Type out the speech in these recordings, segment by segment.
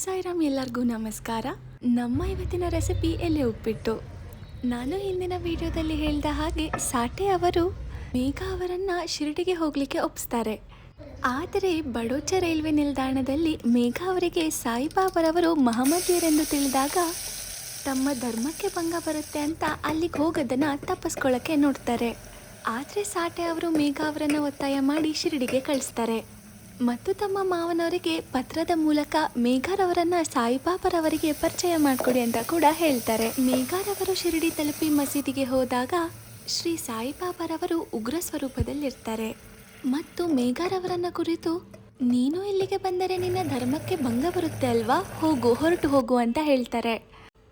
ಸಾಯಿರಾಮ್, ಎಲ್ಲರಿಗೂ ನಮಸ್ಕಾರ. ನಮ್ಮ ಇವತ್ತಿನ ರೆಸಿಪಿ ಎಲೆ ಉಪ್ಪಿಟ್ಟು. ನಾನು ಹಿಂದಿನ ವಿಡಿಯೋದಲ್ಲಿ ಹೇಳಿದ ಹಾಗೆ ಸಾಟೆ ಅವರು ಮೇಘ ಅವರನ್ನು ಶಿರಡಿಗೆ ಹೋಗಲಿಕ್ಕೆ ಒಪ್ಪಿಸ್ತಾರೆ. ಆದರೆ ಬಡೋಚ ರೈಲ್ವೆ ನಿಲ್ದಾಣದಲ್ಲಿ ಮೇಘ ಅವರಿಗೆ ಸಾಯಿಬಾಬರವರು ಮಹಮ್ಮದೀಯರೆಂದು ತಿಳಿದಾಗ ತಮ್ಮ ಧರ್ಮಕ್ಕೆ ಭಂಗ ಬರುತ್ತೆ ಅಂತ ಅಲ್ಲಿಗೆ ಹೋಗೋದನ್ನು ತಪ್ಪಿಸ್ಕೊಳ್ಳೋಕ್ಕೆ ನೋಡ್ತಾರೆ. ಆದರೆ ಸಾಟೆ ಅವರು ಮೇಘ ಅವರನ್ನು ಒತ್ತಾಯ ಮಾಡಿ ಶಿರಡಿಗೆ ಕಳಿಸ್ತಾರೆ ಮತ್ತು ತಮ್ಮ ಮಾವನವರಿಗೆ ಪತ್ರದ ಮೂಲಕ ಮೇಘರವರನ್ನು ಸಾಯಿಬಾಬರವರಿಗೆ ಪರಿಚಯ ಮಾಡಿಕೊಡಿ ಅಂತ ಕೂಡ ಹೇಳ್ತಾರೆ. ಮೇಘರವರು ಶಿರಡಿ ತಲುಪಿ ಮಸೀದಿಗೆ ಹೋದಾಗ ಶ್ರೀ ಸಾಯಿಬಾಬರವರು ಉಗ್ರ ಸ್ವರೂಪದಲ್ಲಿರ್ತಾರೆ ಮತ್ತು ಮೇಘರವರನ್ನ ಕುರಿತು, ನೀನು ಇಲ್ಲಿಗೆ ಬಂದರೆ ನಿನ್ನ ಧರ್ಮಕ್ಕೆ ಭಂಗ ಬರುತ್ತೆ ಅಲ್ವಾ, ಹೊರಟು ಹೋಗು ಅಂತ ಹೇಳ್ತಾರೆ.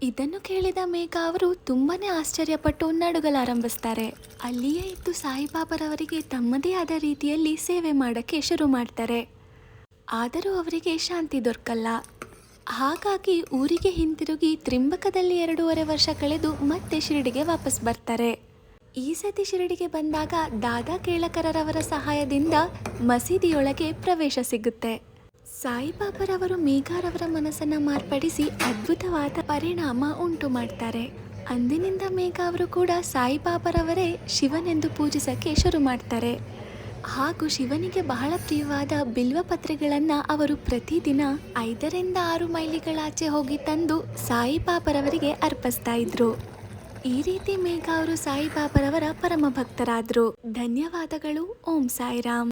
ಇದನ್ನು ಕೇಳಿದ ಮೇಘ ಅವರು ತುಂಬಾನೇ ಆಶ್ಚರ್ಯಪಟ್ಟು ನಡುಗಲಾರಂಭಿಸ್ತಾರೆ. ಅಲ್ಲಿಯೇ ಇದ್ದು ಸಾಯಿಬಾಬರವರಿಗೆ ತಮ್ಮದೇ ಆದ ರೀತಿಯಲ್ಲಿ ಸೇವೆ ಮಾಡೋಕ್ಕೆ ಶುರು ಮಾಡ್ತಾರೆ. ಆದರೂ ಅವರಿಗೆ ಶಾಂತಿ ದೊರಕಲ್ಲ. ಹಾಗಾಗಿ ಊರಿಗೆ ಹಿಂತಿರುಗಿ ತ್ರಿಂಬಕದಲ್ಲಿ 2.5 ವರ್ಷ ಕಳೆದು ಮತ್ತೆ ಶಿರಡಿಗೆ ವಾಪಸ್ ಬರ್ತಾರೆ. ಈ ಸತಿ ಶಿರಡಿಗೆ ಬಂದಾಗ ದಾದಾ ಕೇಳಕರರವರ ಸಹಾಯದಿಂದ ಮಸೀದಿಯೊಳಗೆ ಪ್ರವೇಶ ಸಿಗುತ್ತೆ. ಸಾಯಿಬಾಬರವರು ಮೇಘರವರ ಮನಸ್ಸನ್ನು ಮಾರ್ಪಡಿಸಿ ಅದ್ಭುತವಾದ ಪರಿಣಾಮ ಉಂಟು ಮಾಡ್ತಾರೆ. ಅಂದಿನಿಂದ ಮೇಘ ಅವರು ಕೂಡ ಸಾಯಿಬಾಬರವರೇ ಶಿವನೆಂದು ಪೂಜಿಸಕ್ಕೆ ಶುರು ಮಾಡ್ತಾರೆ. ಹಾಗೂ ಶಿವನಿಗೆ ಬಹಳ ಪ್ರಿಯವಾದ ಬಿಲ್ವ ಪತ್ರೆಗಳನ್ನು ಅವರು ಪ್ರತಿದಿನ 5 6 ಮೈಲಿಗಳಾಚೆ ಹೋಗಿ ತಂದು ಸಾಯಿಬಾಬರವರಿಗೆ ಅರ್ಪಿಸ್ತಾ ಇದ್ರು. ಈ ರೀತಿ ಮೇಘ ಅವರು ಸಾಯಿಬಾಬರವರ ಪರಮ ಭಕ್ತರಾದರು. ಧನ್ಯವಾದಗಳು. ಓಂ ಸಾಯಿರಾಮ್.